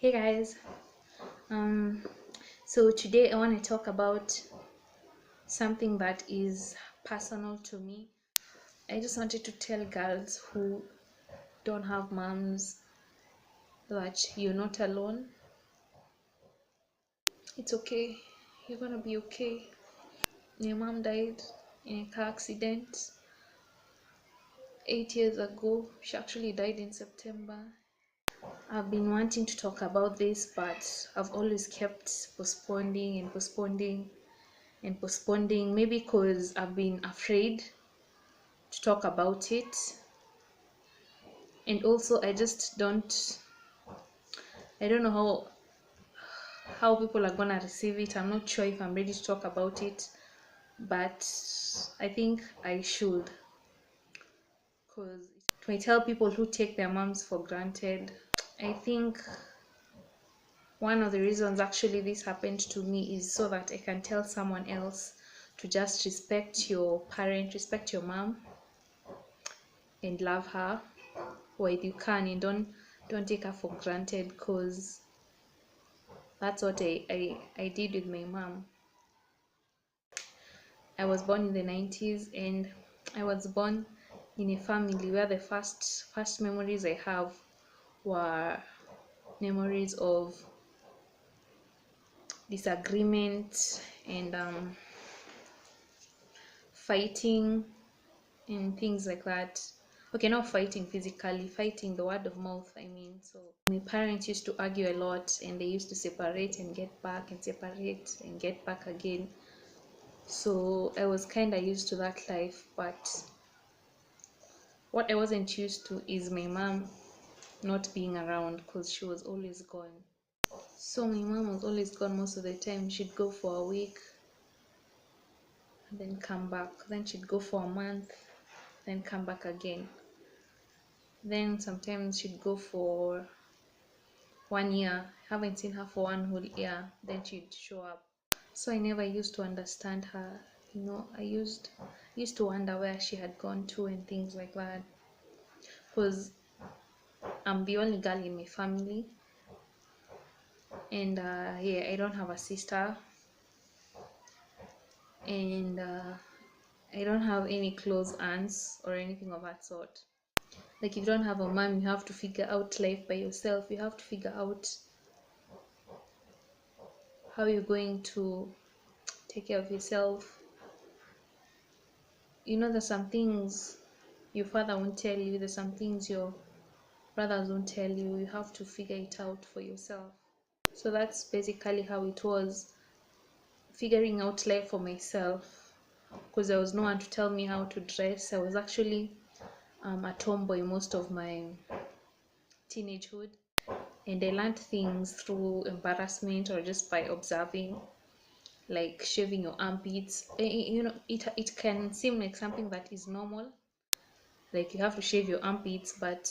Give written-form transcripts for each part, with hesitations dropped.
Hey guys, um, so today I want to talk about something that is personal to me. I just wanted to tell girls who don't have moms that you're not alone. It's okay, you're gonna be okay. Your mom died in a car accident 8 years ago. She actually died in September. I've been wanting to talk about this, but I've always kept postponing and postponing and postponing, maybe because I've been afraid to talk about it, and also I don't know how people are gonna receive it. I'm not sure if I'm ready to talk about it, but I think I should, because it may tell people who take their moms for granted. I think one of the reasons actually this happened to me is so that I can tell someone else to just respect your parent, respect your mom, and love her while you can, and don't take her for granted, because that's what I did with my mom. I was born in the 90s, and I was born in a family where the first memories I have were memories of disagreement and fighting and things like that. Okay, not fighting physically, fighting the word of mouth, I mean. So my parents used to argue a lot, and they used to separate and get back and separate and get back again. So I was kind of used to that life, but what I wasn't used to is my mom not being around, because she was always gone. So my mom was always gone most of the time. She'd go for a week and then come back. Then she'd go for a month, then come back again. Then sometimes she'd go for 1 year. Haven't seen her for one whole year. Then she'd show up. So I never used to understand her. I used to wonder where she had gone to and things like that. Because I'm the only girl in my family, and yeah, I don't have a sister, and I don't have any close aunts or anything of that sort. Like, if you don't have a mom, you have to figure out life by yourself. You have to figure out how you're going to take care of yourself. There's some things your father won't tell you, there's some things your brothers won't tell you. You have to figure it out for yourself. So that's basically how it was, figuring out life for myself, because there was no one to tell me how to dress. I was actually a tomboy most of my teenagehood, and I learned things through embarrassment or just by observing, like shaving your armpits. It can seem like something that is normal, like you have to shave your armpits, but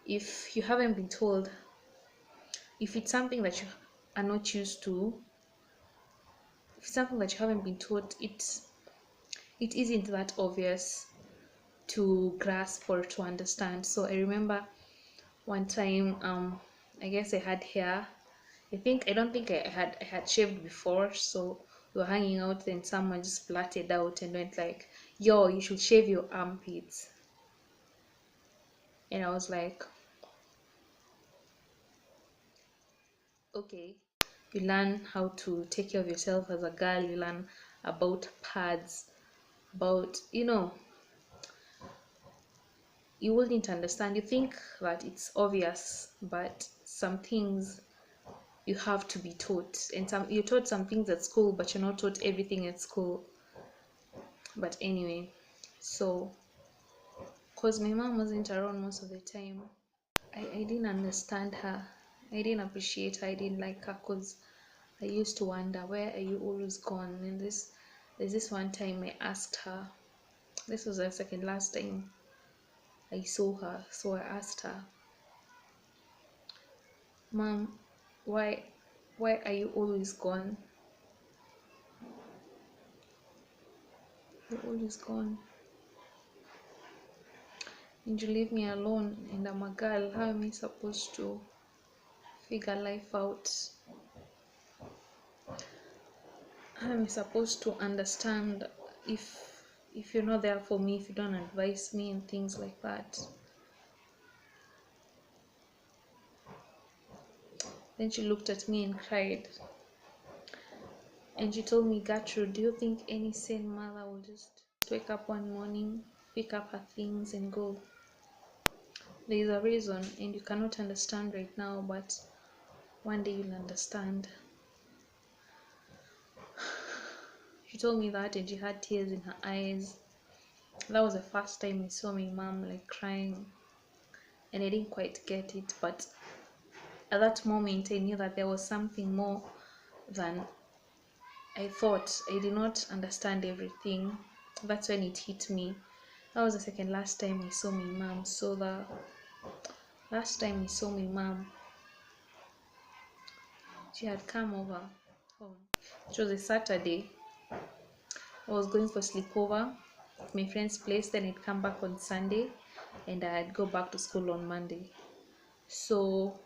if you haven't been told, if it's something that you are not used to, if it's something that you haven't been taught, it isn't that obvious to grasp or to understand. So I remember one time, I guess I had hair. I don't think I had shaved before, so we were hanging out, then someone just blurted out and went like, "Yo, you should shave your armpits." And I was like, okay. You learn how to take care of yourself as a girl. You learn about pads, about, you wouldn't understand. You think that it's obvious, but some things you have to be taught, and you're taught some things at school, but you're not taught everything at school. But anyway, so because my mom wasn't around most of the time, I didn't understand her. I didn't appreciate her. I didn't like her, because I used to wonder, where are you always gone? And there's this one time I asked her. This was the second last time I saw her, so I asked her, "Mom, why why are you always gone? You're always gone. And you leave me alone, and I'm a girl. How am I supposed to figure life out. I'm supposed to understand if you're not there for me, if you don't advise me and things like that. Then she looked at me and cried. And she told me, Gertrude, do you think any sane mother will just wake up one morning, pick up her things and go? There is a reason, and you cannot understand right now, but one day you'll understand. She told me that, and she had tears in her eyes. That was the first time I saw my mom like crying, and I didn't quite get it, but at that moment I knew that there was something more than I thought. I did not understand everything. That's when it hit me. That was the second last time I saw my mom. So the last time I saw my mom, she had come over home. It was a Saturday. I was going for sleepover at my friend's place, then I'd come back on Sunday and I'd go back to school on Monday. So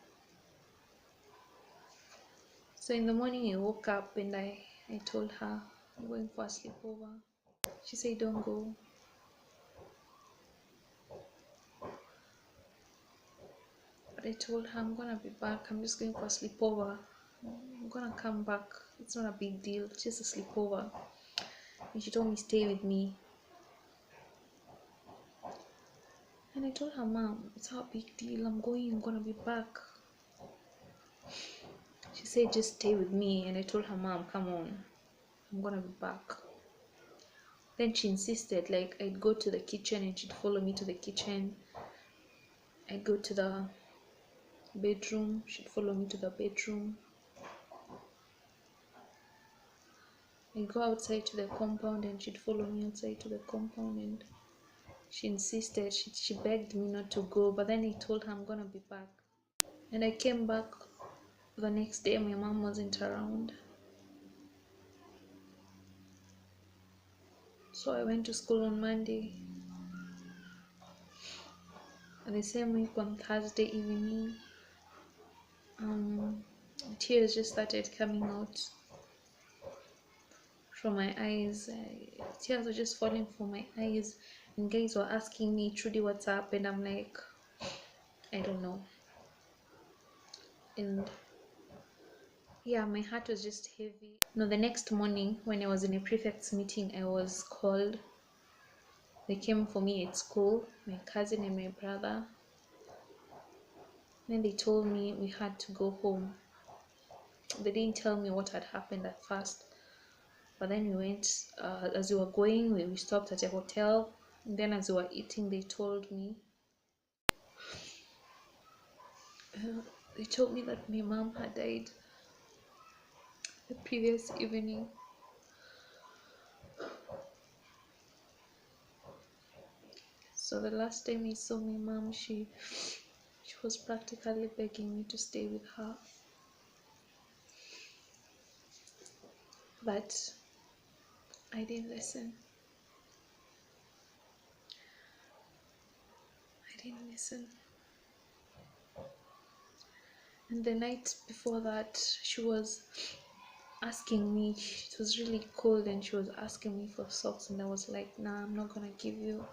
in the morning I woke up and I told her I'm going for a sleepover. She said, don't go. But I told her I'm gonna be back. I'm just going for a sleepover. I'm gonna come back. It's not a big deal. It's just a sleepover. And she told me stay with me. And I told her, Mom, it's not a big deal. I'm gonna be back. She said just stay with me. And I told her, Mom, come on. I'm gonna be back. Then she insisted, like I'd go to the kitchen and she'd follow me to the kitchen. I'd go to the bedroom, she'd follow me to the bedroom. I'd go outside to the compound and she'd follow me outside to the compound, and she insisted, she begged me not to go, but then I told her I'm gonna be back. And I came back the next day. My mom wasn't around, so I went to school on Monday. The same week on Thursday evening, tears just started coming out from my eyes. Tears were just falling from my eyes, and guys were asking me, Trudy, what's up? And I'm like, I don't know. And yeah, my heart was just heavy. No, the next morning when I was in a prefect's meeting, I was called. They came for me at school, my cousin and my brother. Then they told me we had to go home. They didn't tell me what had happened at first, but then we went. As we were going, we stopped at a hotel. And then as we were eating, they told me that my mom had died the previous evening. So the last time I saw my mom, she was practically begging me to stay with her. But I didn't listen. And the night before that, she was asking me, it was really cold, and she was asking me for socks, and I was like, nah, I'm not gonna give you.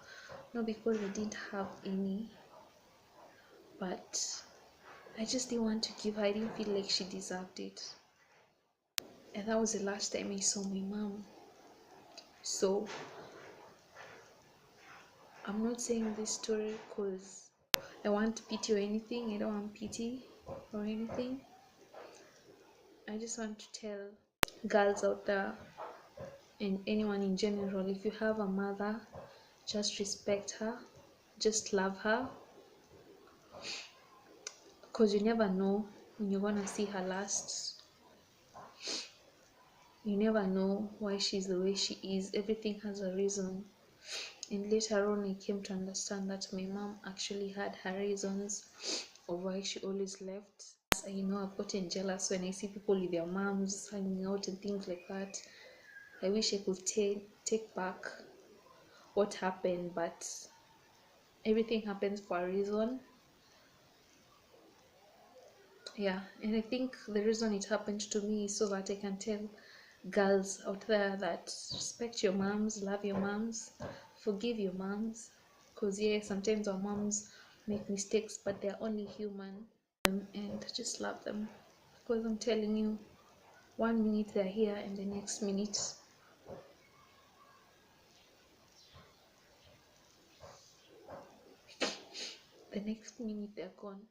Not because I didn't have any, but I just didn't want to give her. I didn't feel like she deserved it. And that was the last time I saw my mom. So I'm not saying this story because I want pity or anything. I don't want pity or anything. I just want to tell girls out there and anyone in general, if you have a mother, just respect her, just love her, because you never know when you're gonna see her last. You never know why she's the way she is. Everything has a reason. And later on, I came to understand that my mom actually had her reasons of why she always left. I know I've gotten jealous when I see people with their moms hanging out and things like that. I wish I could take back what happened, but everything happens for a reason. Yeah, and I think the reason it happened to me is so that I can tell girls out there that respect your moms, love your moms, forgive your moms. Because, yeah, sometimes our moms make mistakes, but they're only human. And just love them. Because I'm telling you, 1 minute they're here, and the next minute they're gone.